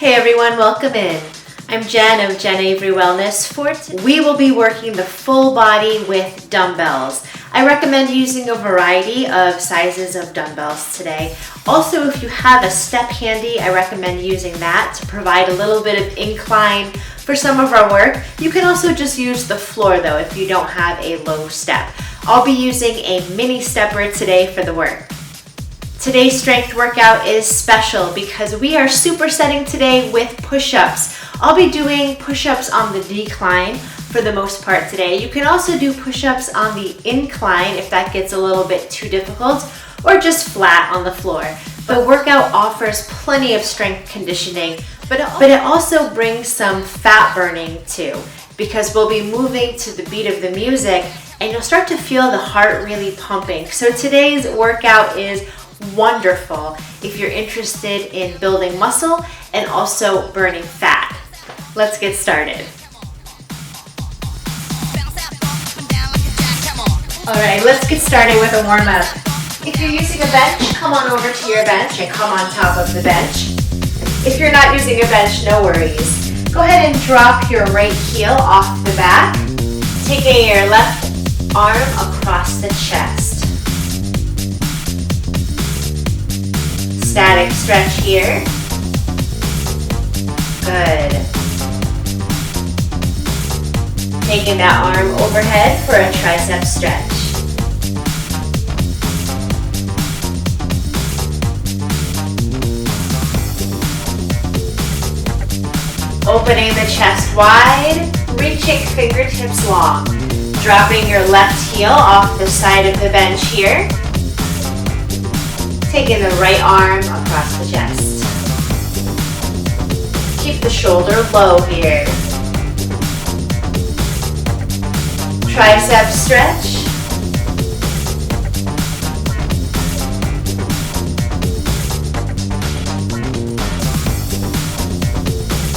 Hey everyone, welcome in. I'm Jen of Jen Avery Wellness. We will be working the full body with dumbbells. I recommend using a variety of sizes of dumbbells today. Also, if you have a step handy, I recommend using that to provide a little bit of incline for some of our work. You can also just use the floor though if you don't have a low step. I'll be using a mini stepper today for the work. Today's strength workout is special because we are supersetting today with push-ups. I'll be doing push-ups on the decline for the most part today. You can also do push-ups on the incline if that gets a little bit too difficult, or just flat on the floor. The workout offers plenty of strength conditioning, but it also brings some fat burning too, because we'll be moving to the beat of the music and you'll start to feel the heart really pumping. So today's workout is wonderful if you're interested in building muscle and also burning fat. Let's get started. All right, let's get started with a warm-up. If you're using a bench, come on over to your bench and come on top of the bench. If you're not using a bench, no worries. Go ahead and drop your right heel off the back, taking your left arm across the chest. Static stretch here. Good. Taking that arm overhead for a tricep stretch. Opening the chest wide, reaching fingertips long. Dropping your left heel off the side of the bench here. Taking the right arm across the chest. Keep the shoulder low here. Tricep stretch.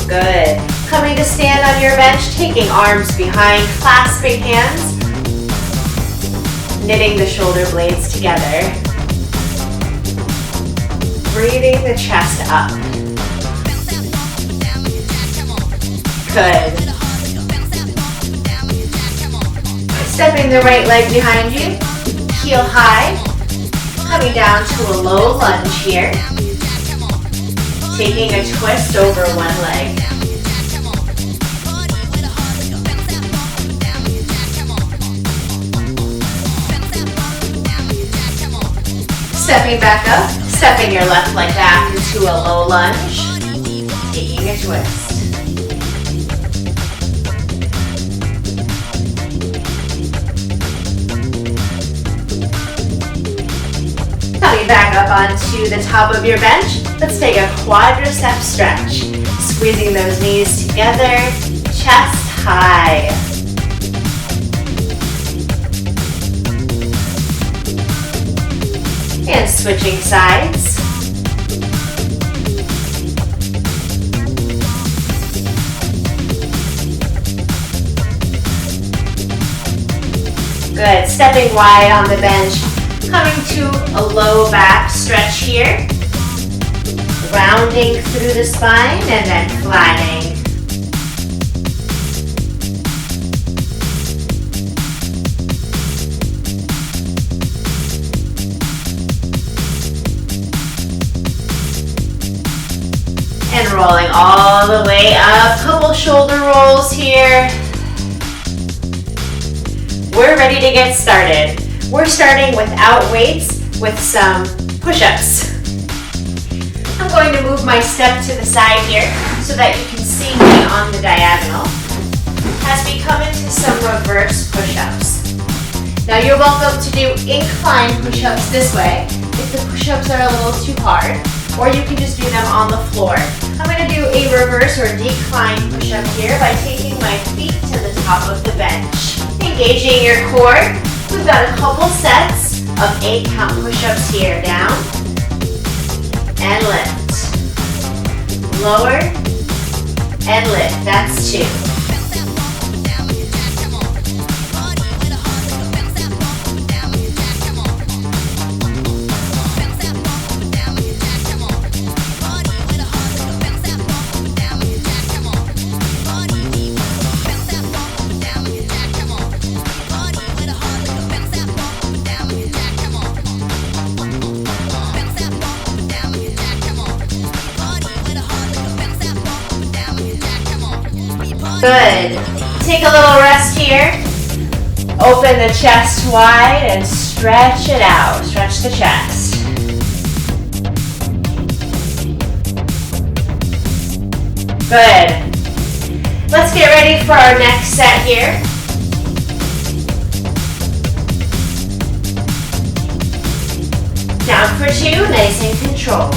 Good. Coming to stand on your bench, taking arms behind, clasping hands, knitting the shoulder blades together. Breathing the chest up. Good. Stepping the right leg behind you, heel high, coming down to a low lunge here. Taking a twist over one leg. Stepping back up, stepping your left leg back into a low lunge, taking a twist. Coming back up onto the top of your bench, let's take a quadricep stretch. Squeezing those knees together, chest high. And switching sides. Good, stepping wide on the bench, coming to a low back stretch here. Rounding through the spine and then flattening. And rolling all the way up, couple shoulder rolls here. We're ready to get started. We're starting without weights with some push-ups. I'm going to move my step to the side here so that you can see me on the diagonal as we come into some reverse push-ups. Now you're welcome to do incline push-ups this way if the push-ups are a little too hard, or you can just do them on the floor. I'm going to do a reverse or decline push-up here by taking my feet to the top of the bench. Engaging your core. We've got a couple sets of 8 count push-ups here. Down and lift. Lower and lift. That's 2. Good. Take a little rest here. Open the chest wide and stretch it out. Stretch the chest. Good. Let's get ready for our next set here. Down for 2, nice and controlled.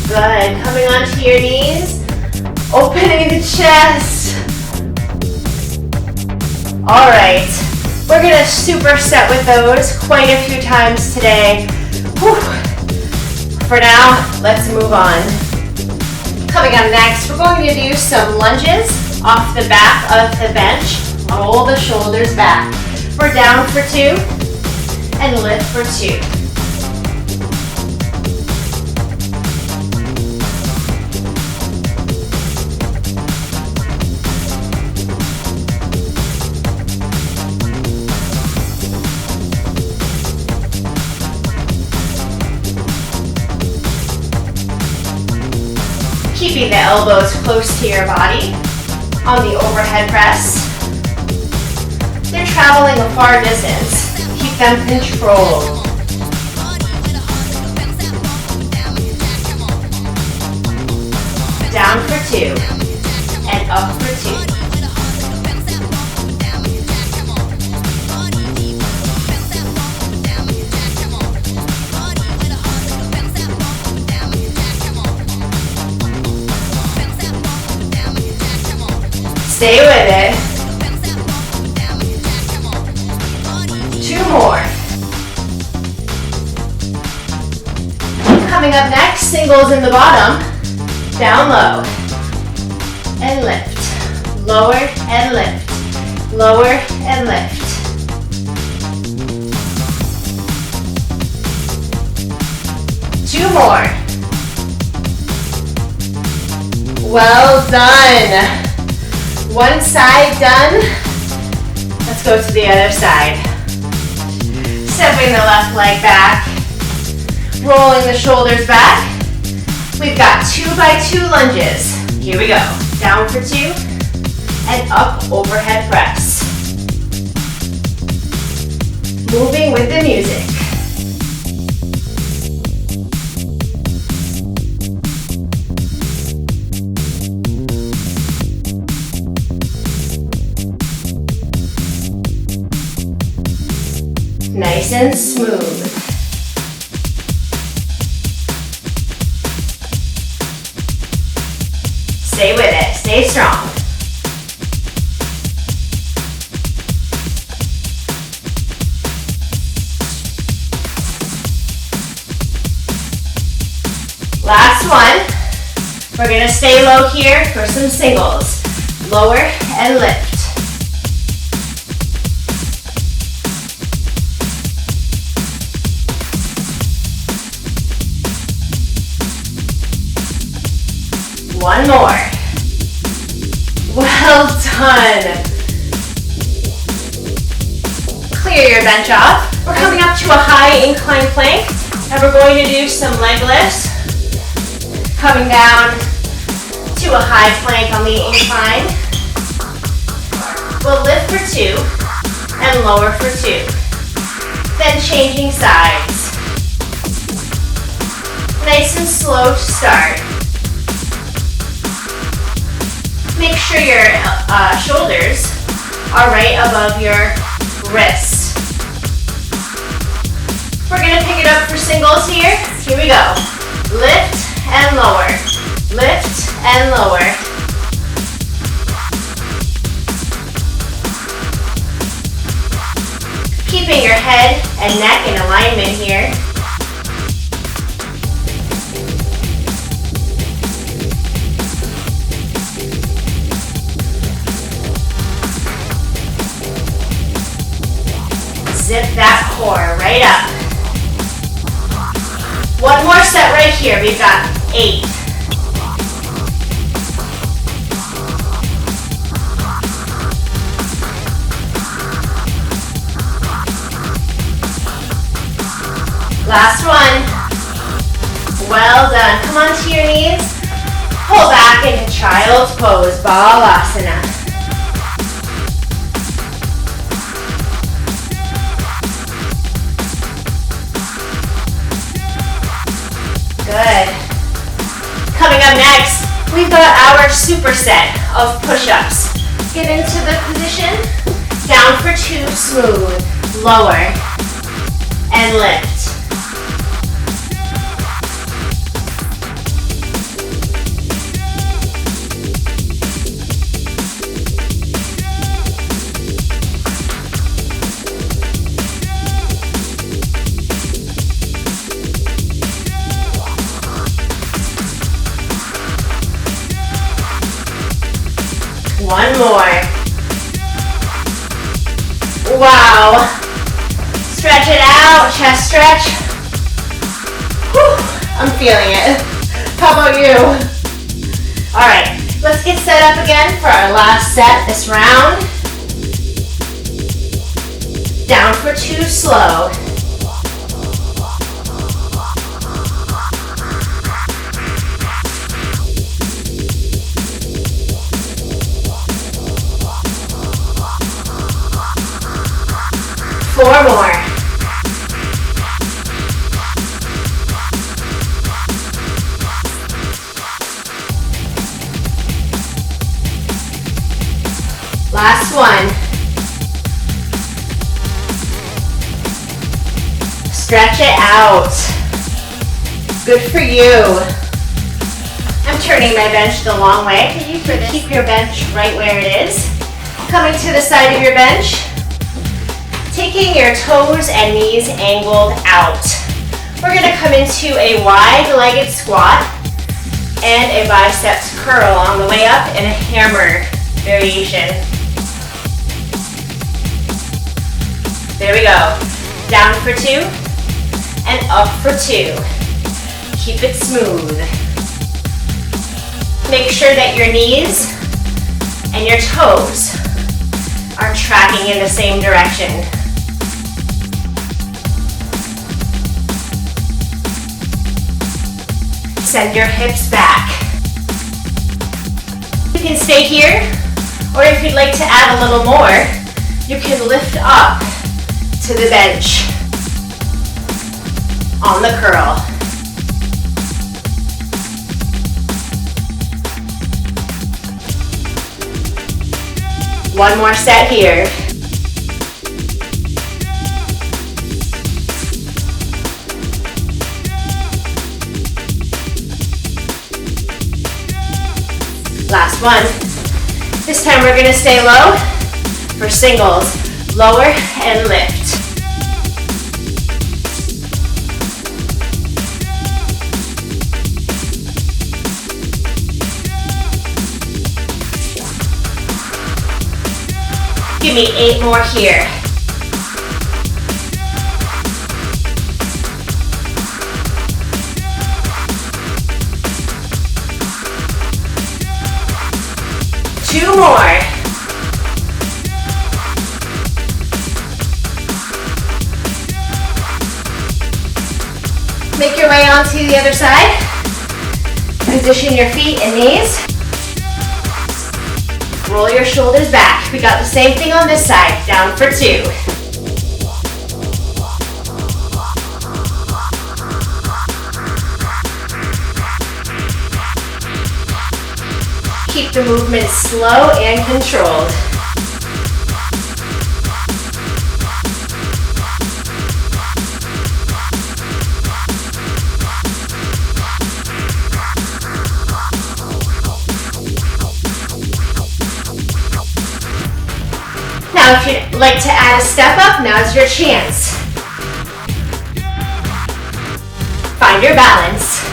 Good. Coming onto your knees, opening the chest. All right, we're gonna superset with those quite a few times today. Whew. For now, let's move on. Coming up next, we're going to do some lunges off the back of the bench. Roll the shoulders back. We're down for 2 and lift for 2. Keeping the elbows close to your body on the overhead press. They're traveling a far distance. Keep them controlled. Down for 2 and up for 2. Stay with it. 2 more. Coming up next, singles in the bottom. Down low. And lift. Lower and lift. Lower and lift. Two more. Well done. One side done. Let's go to the other side. Stepping the left leg back. Rolling the shoulders back. We've got 2 by 2 lunges. Here we go. Down for 2 and up overhead press. Moving with the music. Nice and smooth. Stay with it, stay strong. Last one. We're gonna stay low here for some singles. Lower and lift. One more. Well done. Clear your bench off. We're coming up to a high incline plank, and we're going to do some leg lifts. Coming down to a high plank on the incline. We'll lift for 2 and lower for 2. Then changing sides. Nice and slow to start. Make sure your shoulders are right above your wrists. We're going to pick it up for singles here. Here we go. Lift and lower. Lift and lower. Keeping your head and neck in alignment here. Zip that core right up. One more set right here. We've got 8. Last one. Well done. Come onto your knees. Pull back into child's pose, Balasana. Good. Coming up next, we've got our superset of push-ups. Get into the position, down for 2, smooth, lower, and lift. One more. Wow. Stretch it out, chest stretch. Whew, I'm feeling it. How about you? All right, let's get set up again for our last set this round. Down for 2, slow. Four more. Last one. Stretch it out. Good for you. I'm turning my bench the long way. Keep your bench right where it is. Coming to the side of your bench. Taking your toes and knees angled out. We're going to come into a wide-legged squat and a biceps curl on the way up in a hammer variation. There we go. Down for 2 and up for 2. Keep it smooth. Make sure that your knees and your toes are tracking in the same direction. Send your hips back. You can stay here, or if you'd like to add a little more, you can lift up to the bench on the curl. One more set here. Last one. This time we're going to stay low for singles. Lower and lift. Give me 8 more here. Two more. Make your way onto the other side. Position your feet and knees. Roll your shoulders back. We got the same thing on this side. Down for 2. Keep the movement slow and controlled. Now, if you'd like to add a step up, now's your chance. Find your balance.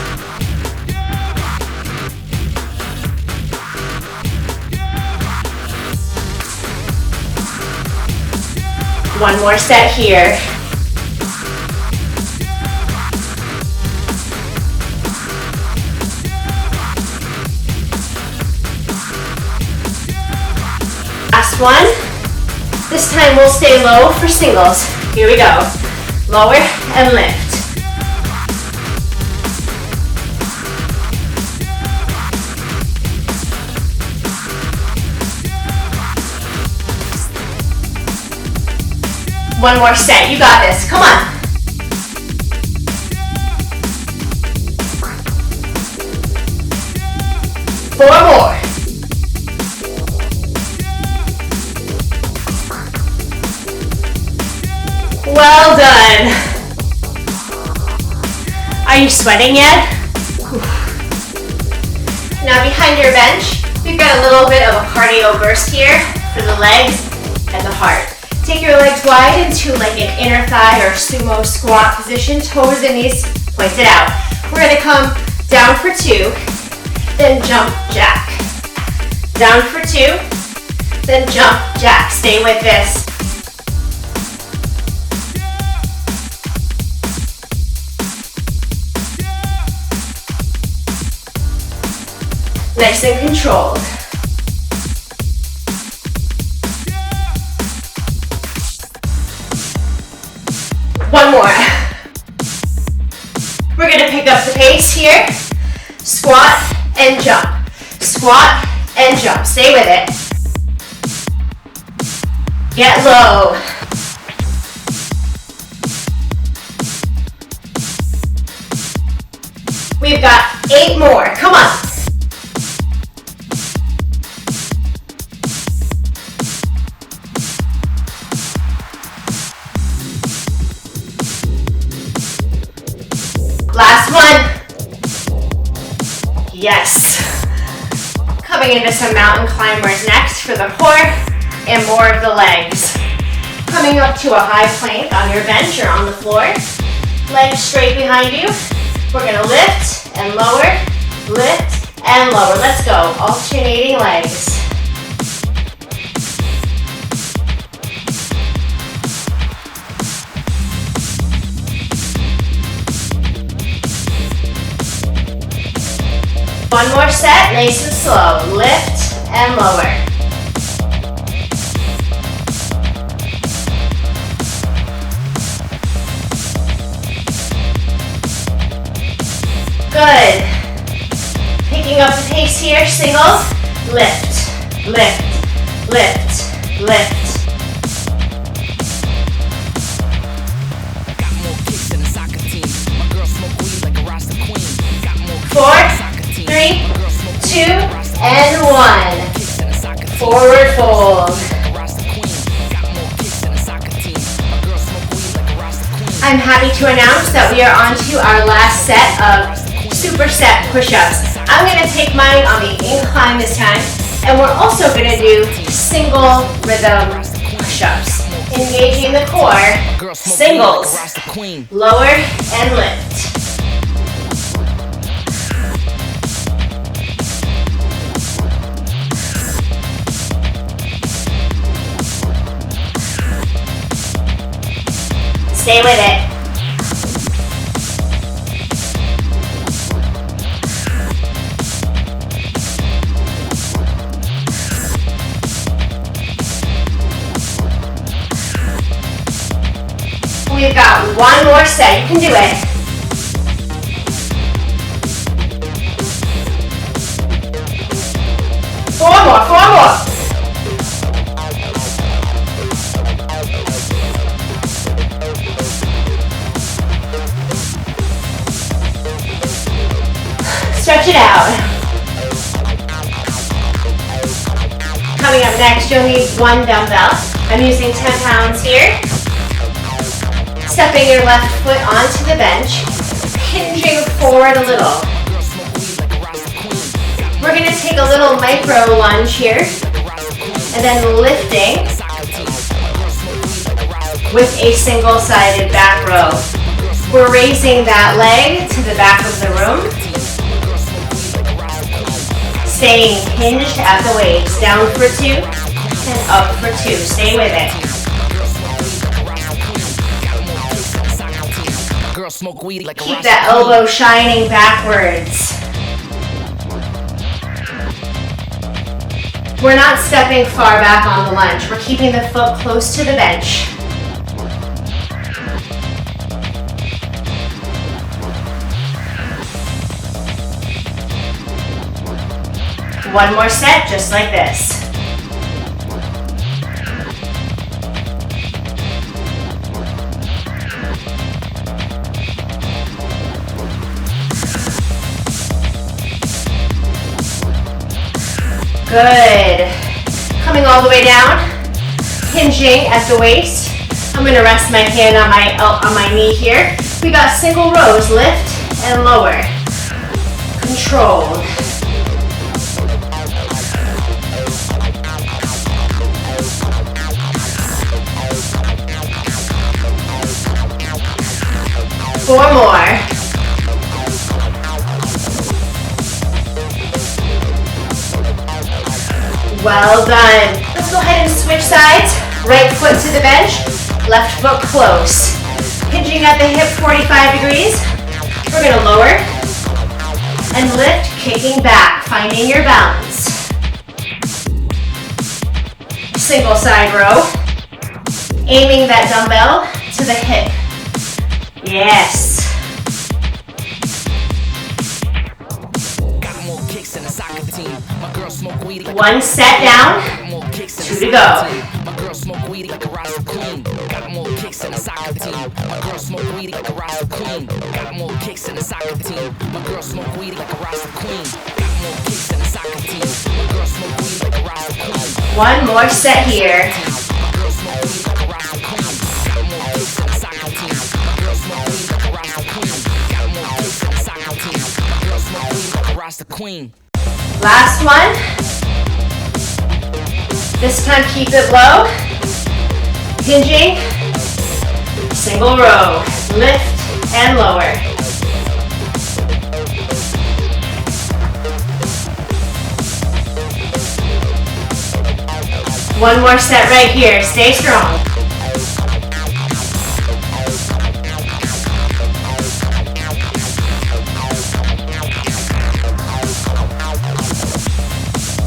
One more set here. Last one. This time we'll stay low for singles. Here we go. Lower and lift. One more set, you got this, come on. Four more. Well done. Are you sweating yet? Now behind your bench, we've got a little bit of a cardio burst here for the legs and the heart. Take your legs wide into like an inner thigh or sumo squat position, toes and knees pointed out. We're gonna come down for 2, then jump jack. Down for 2, then jump jack. Stay with this. Nice and controlled. One more. We're gonna pick up the pace here. Squat and jump. Squat and jump. Stay with it. Get low. We've got 8 more. Come on. Last one. Yes. Coming into some mountain climbers next for the core and more of the legs. Coming up to a high plank on your bench or on the floor. Legs straight behind you. We're gonna lift and lower, lift and lower. Let's go. Alternating legs. One more set, nice and slow. Lift and lower. Good. Picking up the pace here, singles. Lift, lift, lift, lift. Four, 3, 2, and 1. Forward fold. I'm happy to announce that we are on to our last set of superset push-ups. I'm going to take mine on the incline this time, and we're also going to do single rhythm push-ups. Engaging the core, singles, lower and lift. Stay with it. We've got one more set. You can do it. Four more. Stretch it out. Coming up next, you'll need 1 dumbbell. I'm using 10 pounds here. Stepping your left foot onto the bench, hinging forward a little. We're going to take a little micro lunge here, and then lifting with a single-sided back row. We're raising that leg to the back of the room. Staying hinged at the waist. Down for 2 and up for 2. Stay with it. girl smoke weed like a Keep that elbow shining backwards. We're not stepping far back on the lunge. We're keeping the foot close to the bench. One more set, just like this. Good. Coming all the way down, hinging at the waist. I'm gonna rest my hand on my knee here. We got single rows, lift and lower. Controlled. Four more. Well done. Let's go ahead and switch sides. Right foot to the bench, left foot close. Hinging at the hip 45 degrees. We're gonna lower and lift, kicking back, finding your balance. Single side row. Aiming that dumbbell to the hip. Yes. One set down, two to go. My girl smoke weed like a roster queen. Got more kicks than a soccer team. My girl smoke weed like a roster queen. Got more kicks than a soccer team. My girl smoke weed like a roster queen. Got more kicks than a soccer team. My girl smoke weed like a roster queen. One more set here. My girl smoke weed like a roster queen. Got more kicks than a soccer team. My girl smoke weed like a roster queen. Got more kicks than a soccer team. My girl smoke weed like a roster queen. Last one. This time keep it low. Hinging. Single row. Lift and lower. One more set right here. Stay strong.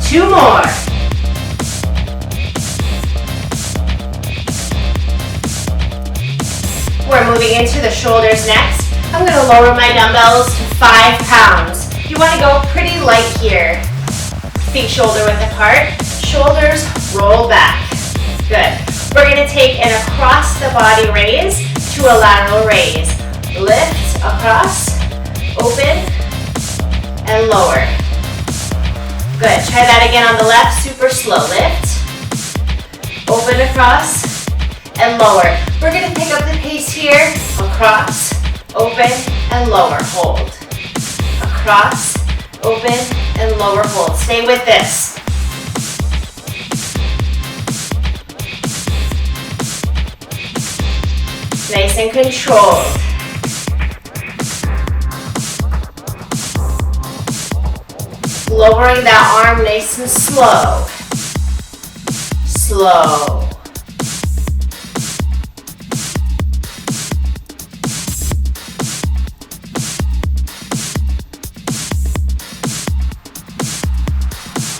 Two more. We're moving into the shoulders next. I'm going to lower my dumbbells to 5 pounds. You want to go pretty light here. Feet shoulder width apart. Shoulders roll back. Good. We're going to take an across the body raise to a lateral raise. Lift across, open, and lower. Good. Try that again on the left. Super slow. Lift, open across, and lower. We're going to pick up the pace here. Across, open, and lower. Hold. Across, open, and lower. Hold. Stay with this. Nice and controlled. Lowering that arm nice and slow. Slow.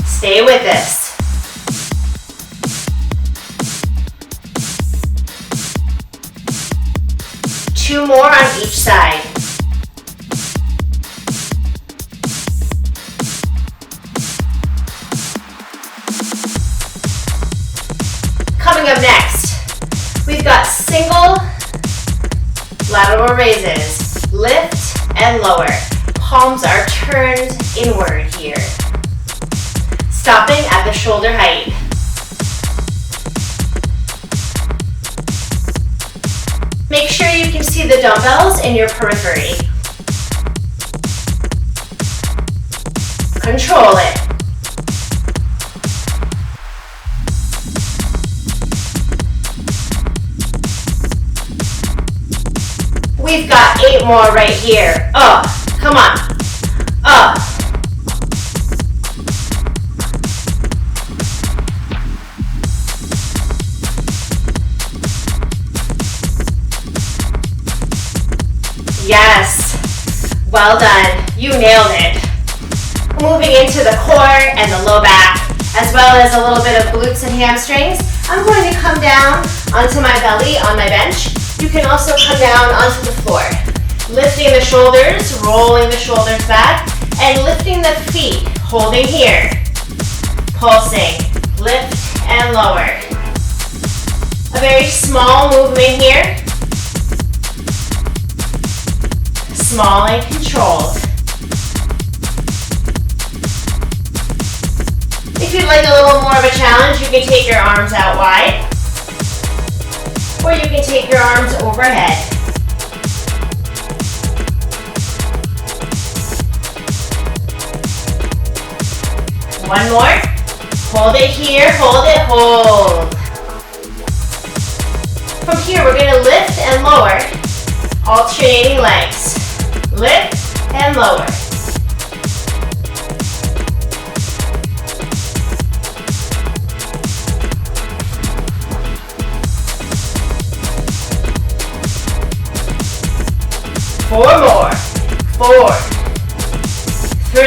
Stay with this. Two more on each side. Coming up next, we've got single lateral raises. Lift and lower. Palms are turned inward here. Stopping at the shoulder height. Make sure you can see the dumbbells in your periphery. Control it. We've got 8 more right here. Up, come on. Up. You nailed it. Moving into the core and the low back, as well as a little bit of glutes and hamstrings. I'm going to come down onto my belly on my bench. You can also come down onto the floor. Lifting the shoulders, rolling the shoulders back, and lifting the feet, holding here. Pulsing, lift and lower. A very small movement here. Small and controlled. If you'd like a little more of a challenge, you can take your arms out wide, or you can take your arms overhead. One more. Hold it here, hold it, hold. From here, we're going to lift and lower, alternating legs. Lift and lower. Four more. 4, 3,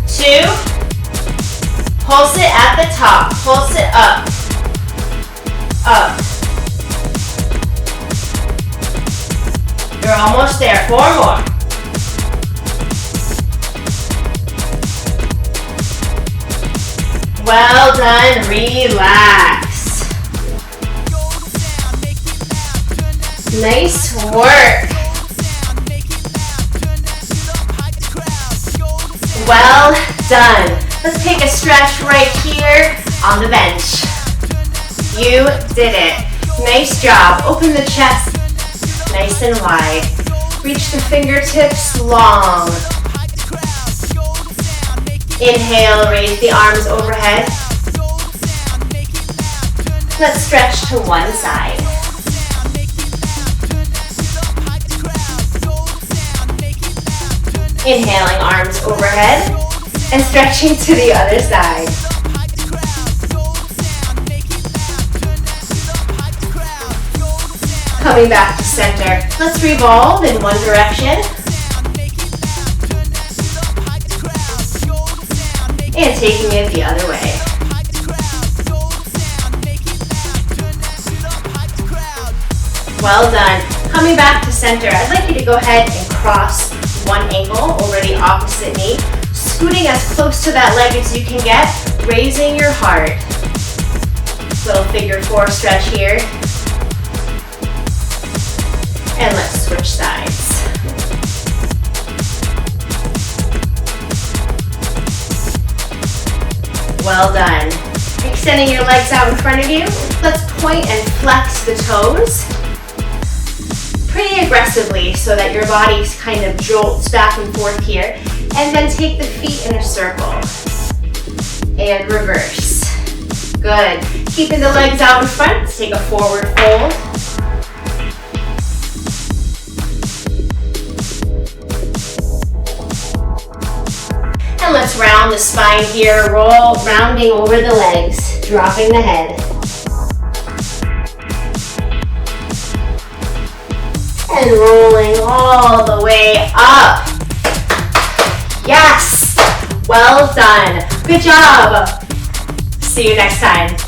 2. Pulse it at the top. Pulse it up. Up. You're almost there. 4 more. Well done. Relax. Nice work. Well done. Let's take a stretch right here on the bench. You did it. Nice job. Open the chest nice and wide. Reach the fingertips long. Inhale, raise the arms overhead. Let's stretch to one side. Inhaling, arms overhead, and stretching to the other side. Coming back to center. Let's revolve in one direction. And taking it the other way. Well done. Coming back to center, I'd like you to go ahead and cross one ankle over the opposite knee, scooting as close to that leg as you can get, raising your heart. Little figure 4 stretch here. And let's switch sides. Well done. Extending your legs out in front of you. Let's point and flex the toes pretty aggressively so that your body kind of jolts back and forth here. And then take the feet in a circle. And reverse. Good. Keeping the legs out in front, let's take a forward fold. And let's round the spine here, rounding over the legs, dropping the head. And rolling all the way up. Yes! Well done. Good job. See you next time.